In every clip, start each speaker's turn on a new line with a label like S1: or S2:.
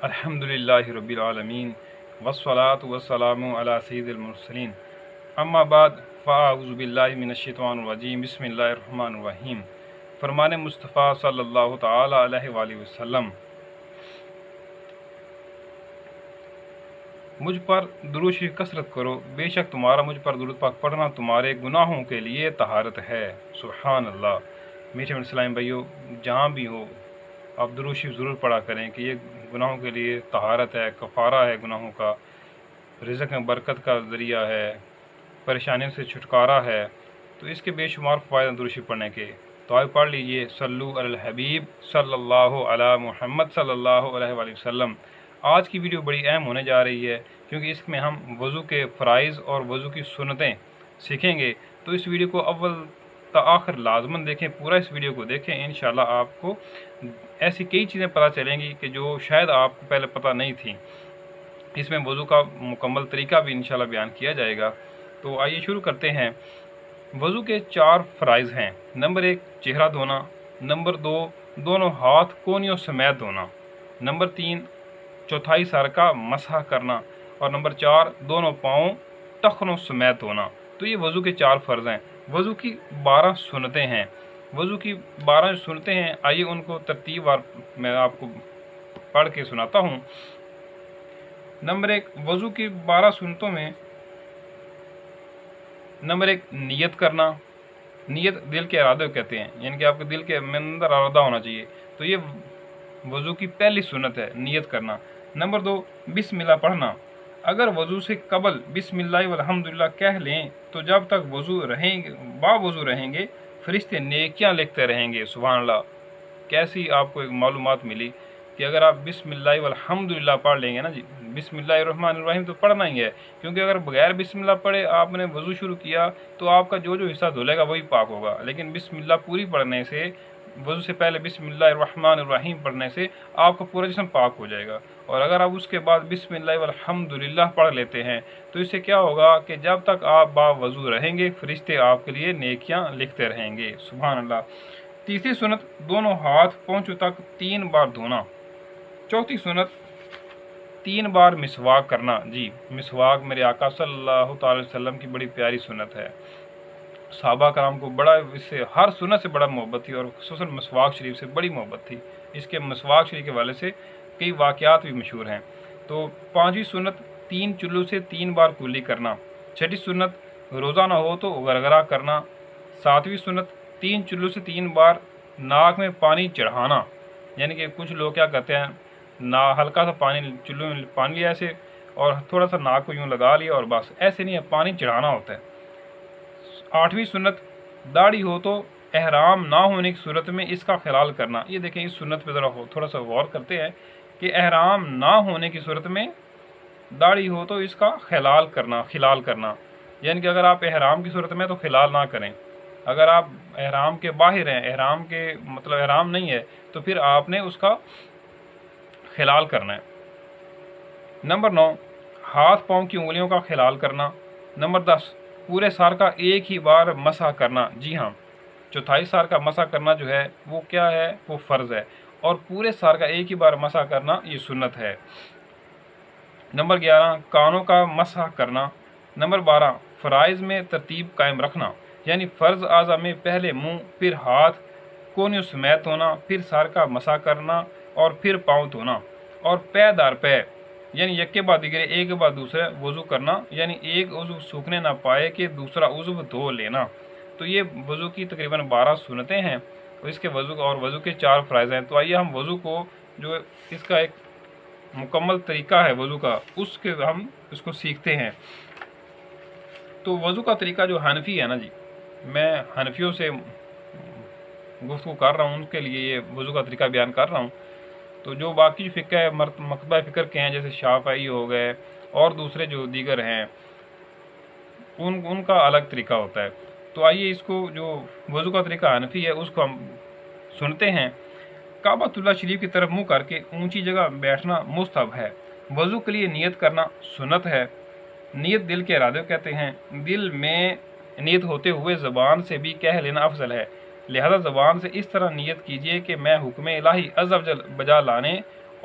S1: الحمدللہ رب العالمین والصلاة والسلام علی سید المرسلین اما بعد فاعوذ باللہ من الشیطان الرجیم بسم اللہ الرحمن الرحیم۔ فرمان مصطفیٰ صلی اللہ تعالی علیہ وآلہ وسلم، مجھ پر درود شریف کثرت کرو، بے شک تمہارا مجھ پر درود پاک پڑھنا تمہارے گناہوں کے لیے طہارت ہے۔ سبحان اللہ۔ میٹھے اسلام بھائیو، جہاں بھی ہو آپ درود شریف ضرور پڑھا کریں کہ یہ گناہوں کے لیے طہارت ہے، کفارہ ہے گناہوں کا، رزق میں برکت کا ذریعہ ہے، پریشانیوں سے چھٹکارا ہے۔ تو اس کے بے شمار فوائد درود شریف پڑھنے کے، تو آئے پڑھ لیجئے۔ صلو علی الحبیب صلی اللہ علی محمد صلی اللہ علیہ وآلہ وسلم۔ آج کی ویڈیو بڑی اہم ہونے جا رہی ہے کیونکہ اس میں ہم وضو کے فرائض اور وضو کی سنتیں سیکھیں گے، تو اس ویڈیو کو اول تا آخر لازماً دیکھیں، پورا اس ویڈیو کو دیکھیں۔ انشاءاللہ آپ کو ایسی کئی چیزیں پتہ چلیں گی کہ جو شاید آپ کو پہلے پتہ نہیں تھیں۔ اس میں وضو کا مکمل طریقہ بھی انشاءاللہ بیان کیا جائے گا۔ تو آئیے شروع کرتے ہیں۔ وضو کے 4 فرائض ہیں۔ نمبر 1 چہرہ دھونا، نمبر 2 دونوں ہاتھ کونیوں سمیت دھونا، نمبر 3 چوتھائی سر کا مسح کرنا، اور نمبر 4 دونوں پاؤں ٹخنوں سمیت دھونا۔ تو یہ وضو کے 4 فرض ہیں۔ وضو کی 12 سنتیں ہیں۔ وضو کی 12 سنتیں ہیں، آئیے ان کو ترتیب وار میں آپ کو پڑھ کے سناتا ہوں۔ نمبر 1 وضو کی 12 سنتوں میں نمبر 1 نیت کرنا۔ نیت دل کے ارادے کو کہتے ہیں، یعنی کہ آپ کے دل کے اندر ارادہ ہونا چاہیے، تو یہ وضو کی پہلی سنت ہے، نیت کرنا۔ نمبر 2 بسم اللہ پڑھنا۔ اگر وضو سے قبل بسم اللہ والحمدللہ کہہ لیں تو جب تک وضو رہیں گے فرشتے نیکیاں لکھتے رہیں گے۔ سبحان اللہ۔ کیسی آپ کو ایک معلومات ملی کہ اگر آپ بسم اللہ والحمدللہ پڑھ لیں گے نا جی، بسم اللہ الرحمن الرحیم تو پڑھنا ہی ہے، کیونکہ اگر بغیر بسم اللہ پڑھے آپ نے وضو شروع کیا تو آپ کا جو حصہ دھلے گا وہی پاک ہوگا، لیکن بسم اللہ پوری پڑھنے سے، وضو سے پہلے بسم اللہ الرحمن الرحیم پڑھنے سے آپ کا پورا جسم پاک ہو جائے گا۔ اور اگر آپ اس کے بعد بسم اللہ والحمدللہ پڑھ لیتے ہیں تو اس سے کیا ہوگا کہ جب تک آپ باوضو رہیں گے فرشتے آپ کے لیے نیکیاں لکھتے رہیں گے۔ سبحان اللہ۔ تیسری سنت دونوں ہاتھ پونچھوں تک 3 بار دھونا۔ چوتھی سنت 3 بار مسواک کرنا۔ جی، مسواک میرے آقا صلی اللہ تعالی وسلم کی بڑی پیاری سنت ہے۔ صحابہ کرام کو بڑا اس سے ہر سنت سے بڑا محبت تھی، اور خصوصاً مسواک شریف سے بڑی محبت تھی۔ اس کے مسواک شریف کے حوالے سے کئی واقعات بھی مشہور ہیں۔ تو 5ویں سنت 3 چلو سے 3 بار کلی کرنا۔ 6ٹھی سنت روزہ نہ ہو تو غرغرہ کرنا۔ 7ویں سنت 3 چلو سے 3 بار ناک میں پانی چڑھانا، یعنی کہ کچھ لوگ کیا کرتے ہیں، ہلکا سا پانی چلو میں پانی لیا ایسے اور تھوڑا سا ناک کو یوں لگا لیا اور بس، ایسے نہیں ہے، پانی چڑھانا ہوتا ہے۔ 8ویں سنت داڑھی ہو تو احرام نہ ہونے کی صورت میں اس کا خلال کرنا۔ یہ دیکھیں اس سنت پہ ذرا تھوڑا سا غور کرتے ہیں کہ احرام نہ ہونے کی صورت میں داڑھی ہو تو اس کا خلال کرنا، یعنی کہ اگر آپ احرام کی صورت میں تو خلال نہ کریں، اگر آپ احرام کے باہر ہیں، احرام کے مطلب احرام نہیں ہے، تو پھر آپ نے اس کا خلال کرنا ہے۔ نمبر 9 ہاتھ پاؤں کی انگلیوں کا خلال کرنا۔ نمبر 10 پورے سر کا ایک ہی بار مسح کرنا۔ جی ہاں، چوتھائی سر کا مسح کرنا جو ہے وہ کیا ہے، وہ فرض ہے، اور پورے سر کا ایک ہی بار مسح کرنا یہ سنت ہے۔ نمبر 11 کانوں کا مسح کرنا۔ نمبر 12 فرائض میں ترتیب قائم رکھنا، یعنی فرض اعضاء میں پہلے منہ، پھر ہاتھ کونیوں سمیت دھونا، پھر سر کا مسح کرنا، اور پھر پاؤں دھونا، اور پے در پے، یعنی یک کے بعد دیگرے، ایک کے بعد دوسرے وضو کرنا، یعنی ایک عضو سوکھنے نہ پائے کہ دوسرا عضو دھو لینا۔ تو یہ وضو کی تقریباً 12 سنتیں ہیں، اور اس کے وضو کے 4 فرائض ہیں۔ تو آئیے ہم وضو کو جو اس کا ایک مکمل طریقہ ہے وضو کا، ہم اس کو سیکھتے ہیں۔ تو وضو کا طریقہ جو حنفی ہے نا جی، میں حنفیوں سے گفتگو کر رہا ہوں، ان کے لیے یہ وضو کا طریقہ بیان کر رہا ہوں۔ تو جو باقی فقہ ہے، مکتبہ فکر کے ہیں، جیسے شافعی ہو گئے اور دوسرے جو دیگر ہیں، ان کا الگ طریقہ ہوتا ہے۔ تو آئیے اس کو جو وضو کا طریقہ حنفی ہے اس کو ہم سنتے ہیں۔ کعبۃ اللہ شریف کی طرف منہ کر کے اونچی جگہ بیٹھنا مستحب ہے۔ وضو کے لیے نیت کرنا سنت ہے۔ نیت دل کے ارادے کو کہتے ہیں۔ دل میں نیت ہوتے ہوئے زبان سے بھی کہہ لینا افضل ہے، لہذا زبان سے اس طرح نیت کیجیے کہ میں حکم الہی عز و جل بجا لانے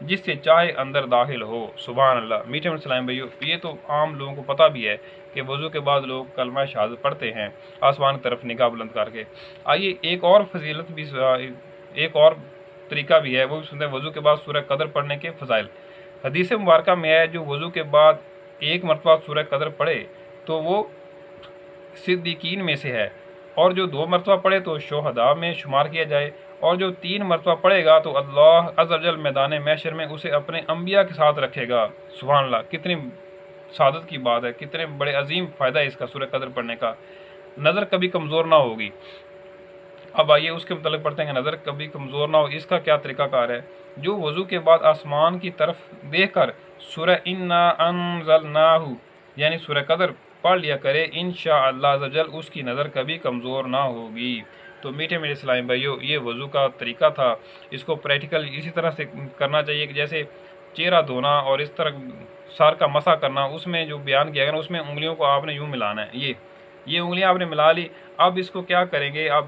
S1: جس سے چاہے اندر داخل ہو۔ سبحان اللہ۔ میٹھے اسلام بھائیو، یہ تو عام لوگوں کو پتہ بھی ہے کہ وضو کے بعد لوگ کلمہ شہادت پڑھتے ہیں آسمان کی طرف نگاہ بلند کر کے۔ آئیے ایک اور فضیلت بھی، ایک اور طریقہ بھی ہے، وہ بھی سنتے ہیں وضو کے بعد سورہ قدر پڑھنے کے فضائل۔ حدیث مبارکہ میں ہے جو وضو کے بعد ایک مرتبہ سورہ قدر پڑھے تو وہ صدیقین میں سے ہے، اور جو 2 مرتبہ پڑھے تو شہداء میں شمار کیا جائے، اور جو 3 مرتبہ پڑھے گا تو اللہ عز و جل میدان محشر میں اسے اپنے انبیاء کے ساتھ رکھے گا۔ سبحان اللہ، کتنی سعادت کی بات ہے، کتنے بڑے عظیم فائدہ ہے اس کا سورہ قدر پڑھنے کا۔ نظر کبھی کمزور نہ ہوگی۔ اب آئیے اس کے متعلق پڑھتے ہیں کہ نظر کبھی کمزور نہ ہو، اس کا کیا طریقہ کار ہے۔ جو وضو کے بعد آسمان کی طرف دیکھ کر سورہ انا انزلناہ یعنی سورہ قدر پڑھ لیا کرے، انشاءاللہ عز و جل اس کی نظر کبھی کمزور نہ ہوگی۔ تو میٹھے میرے اسلامی بھائیو، یہ وضو کا طریقہ تھا، اس کو پریکٹیکل اسی طرح سے کرنا چاہیے کہ جیسے چہرہ دھونا اور اس طرح سر کا مسح کرنا، اس میں جو بیان کیا گیا نا، اس میں انگلیوں کو آپ نے یوں ملانا ہے، یہ انگلیاں آپ نے ملا لی۔ اب اس کو کیا کریں گے، اب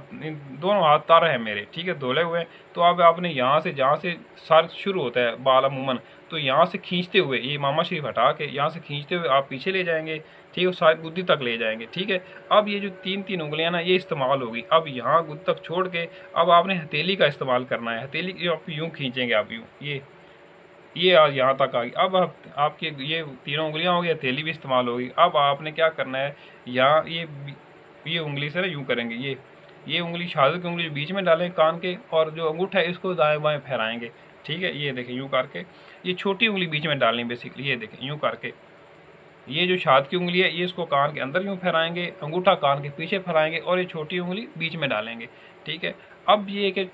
S1: دونوں ہاتھ تر ہیں میرے، ٹھیک ہے، دھولے ہوئے، تو اب آپ نے یہاں سے جہاں سے سر شروع ہوتا ہے بال عموماً، تو یہاں سے کھینچتے ہوئے، یہ امامہ شریف ہٹا کے یہاں سے کھینچتے ہوئے آپ پیچھے لے جائیں گے، ٹھیک ہے، ساری گدی تک لے جائیں گے، ٹھیک ہے۔ اب یہ جو 3 انگلیاں نا، یہ استعمال ہوگی۔ اب یہاں گدی تک چھوڑ کے اب آپ نے ہتھیلی کا استعمال کرنا ہے، ہتھیلی آپ یوں کھینچیں گے، آپ یوں، یہ یہاں تک آ گئی۔ اب آپ کی یہ 3 انگلیاں ہوگی، ہتھیلی بھی استعمال ہوگی۔ اب آپ نے کیا کرنا ہے، یہاں یہ انگلی سے نا یوں کریں گے، یہ انگلی شہادت کی انگلی بیچ میں ڈالیں کان کے، اور جو انگوٹھا ہے اس کو دائیں بائیں پھیرائیں گے، ٹھیک ہے، یہ دیکھیں یوں کر کے، یہ چھوٹی انگلی بیچ میں ڈالنی بیسیکلی، یہ دیکھیں یوں کر کے، یہ جو شہادت کی انگلی ہے یہ اس کو کان کے اندر یوں پھیرائیں گے، انگوٹھا کان کے پیچھے پھیرائیں گے، اور یہ چھوٹی انگلی بیچ میں ڈالیں گے، ٹھیک ہے۔ اب یہ کہ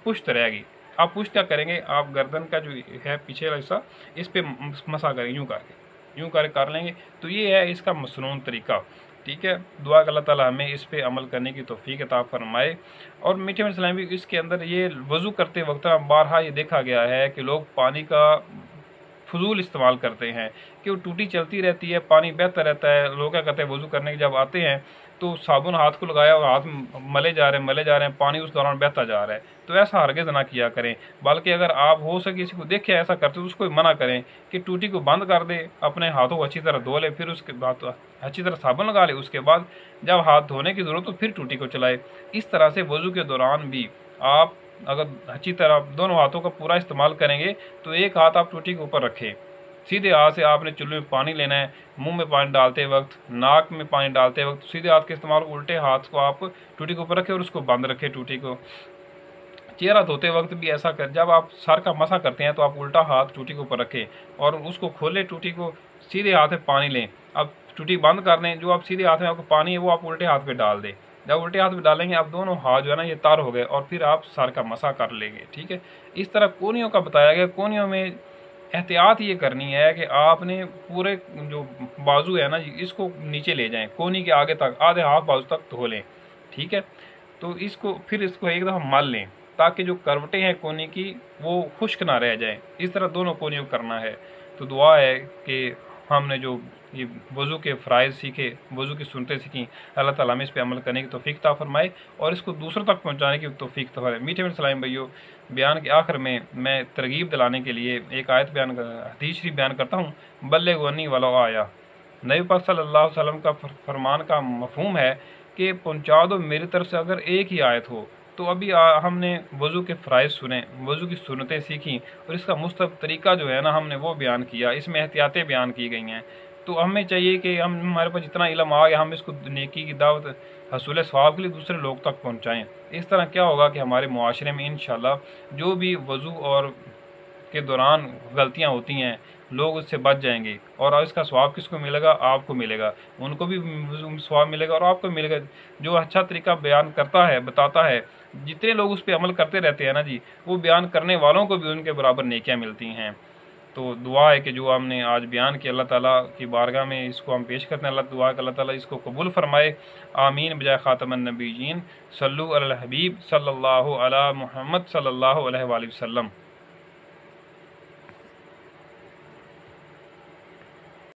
S1: پشت رہے گی، آپ پشت کیا کریں گے، آپ گردن کا جو ہے پیچھے والا حصہ، اس پہ مسا کریں گے، یوں کر لیں گے۔ تو یہ ہے اس کا مسنون طریقہ، ٹھیک ہے۔ دعا کہ اللہ تعالیٰ ہمیں اس پہ عمل کرنے کی توفیق عطا فرمائے۔ اور میٹھے میٹھے اسلامی، اس کے اندر یہ وضو کرتے وقت بارہا یہ دیکھا گیا ہے کہ لوگ پانی کا فضول استعمال کرتے ہیں، کہ وہ ٹوٹی چلتی رہتی ہے، پانی بہتا رہتا ہے، لوگ کیا کرتے ہیں وضو کرنے کے جب آتے ہیں تو صابن ہاتھ کو لگایا اور ہاتھ ملے جا رہے ہیں، پانی اس دوران بہتا جا رہا ہے۔ تو ایسا ہرگز نہ کیا کریں، بلکہ اگر آپ ہو سکے کسی کو دیکھیں ایسا کرتے تو اس کو منع کریں کہ ٹوٹی کو بند کر دے، اپنے ہاتھوں کو اچھی طرح دھو لے، پھر اس کے بعد اچھی طرح صابن لگا لے، اس کے بعد جب ہاتھ دھونے کی ضرورت ہو پھر ٹوٹی کو چلائے۔ اس طرح سے وضو کے دوران بھی آپ اگر اچھی طرح دونوں ہاتھوں کا پورا استعمال کریں گے تو ایک ہاتھ آپ ٹوٹی کے اوپر رکھیں، سیدھے ہاتھ سے آپ نے چولہے میں پانی لینا ہے، منہ میں پانی ڈالتے وقت، ناک میں پانی ڈالتے وقت سیدھے ہاتھ کے استعمال، الٹے ہاتھ کو آپ ٹوٹی کے اوپر رکھیں اور اس کو بند رکھیں ٹوٹی کو۔ چہرہ دھوتے وقت بھی ایسا کر، جب آپ سر کا مسح کرتے ہیں تو آپ الٹا ہاتھ ٹوٹی کے اوپر رکھیں اور اس کو کھولے، ٹوٹی کو سیدھے ہاتھ میں پانی لیں، اب ٹوٹی بند کر دیں، جو آپ سیدھے ہاتھ میں آپ کو پانی ہے وہ آپ الٹے ہاتھ پہ ڈال دیں۔ جب الٹے ہاتھ پہ ڈالیں گے اب دونوں ہاتھ جو ہے نا یہ تار ہو گئے، اور پھر آپ سر کا مسح کر لیں گے، ٹھیک ہے۔ اس طرح کونیوں کا بتایا گیا، کونیوں میں احتیاط یہ کرنی ہے کہ آپ نے پورے جو بازو ہے نا اس کو نیچے لے جائیں، کونی کے آگے تک، آدھے ہاتھ بازو تک دھو لیں، ٹھیک ہے۔ تو اس کو ایک دفعہ مل لیں تاکہ جو کروٹیں ہیں کونی کی وہ خشک نہ رہ جائیں، اس طرح دونوں کونیوں کرنا ہے۔ تو دعا ہے کہ ہم نے جو یہ وضو کے فرائض سیکھے، وضو کی سنتیں سیکھیں، اللہ تعالیٰ ہمیں اس پہ عمل کرنے کی توفیق عطا فرمائے اور اس کو دوسروں تک پہنچانے کی توفیق عطا فرمائے۔ میٹھے میٹھے اسلامی بھائیو، بیان کے آخر میں ترغیب دلانے کے لیے ایک آیت حدیث شریف بیان کرتا ہوں۔ بلغ عنی ولو آیا، نبی پاک صلی اللہ علیہ وسلم کا فرمان کا مفہوم ہے کہ پہنچا دو میری طرف سے اگر ایک ہی آیت ہو۔ تو ابھی ہم نے وضو کے فرائض سنے، وضو کی سنتیں سیکھیں، اور اس کا مستقل طریقہ جو ہے نا ہم نے وہ بیان کیا، اس میں احتیاطیں بیان کی گئی ہیں۔ تو ہمیں چاہیے کہ ہمارے پاس جتنا علم آ گیا ہم اس کو نیکی کی دعوت حصول ثواب کے لیے دوسرے لوگ تک پہنچائیں۔ اس طرح کیا ہوگا کہ ہمارے معاشرے میں انشاءاللہ جو بھی وضو اور کے دوران غلطیاں ہوتی ہیں لوگ اس سے بچ جائیں گے، اور اس کا ثواب کس کو ملے گا، آپ کو ملے گا، ان کو بھی ثواب ملے گا اور آپ کو ملے گا۔ جو اچھا طریقہ بیان کرتا ہے، بتاتا ہے، جتنے لوگ اس پہ عمل کرتے رہتے ہیں نا جی، وہ بیان کرنے والوں کو بھی ان کے برابر نیکیاں ملتی ہیں۔ تو دعا ہے کہ جو ہم نے آج بیان کیا اللہ تعالیٰ کی بارگاہ میں اس کو ہم پیش کرتے ہیں، اللہ دعا کہ اللہ تعالیٰ اس کو قبول فرمائے، آمین بجائے خاتم النبیین۔ صلو علی الحبیب صلی اللہ علی محمد صلی اللہ علیہ وآلہ وسلم۔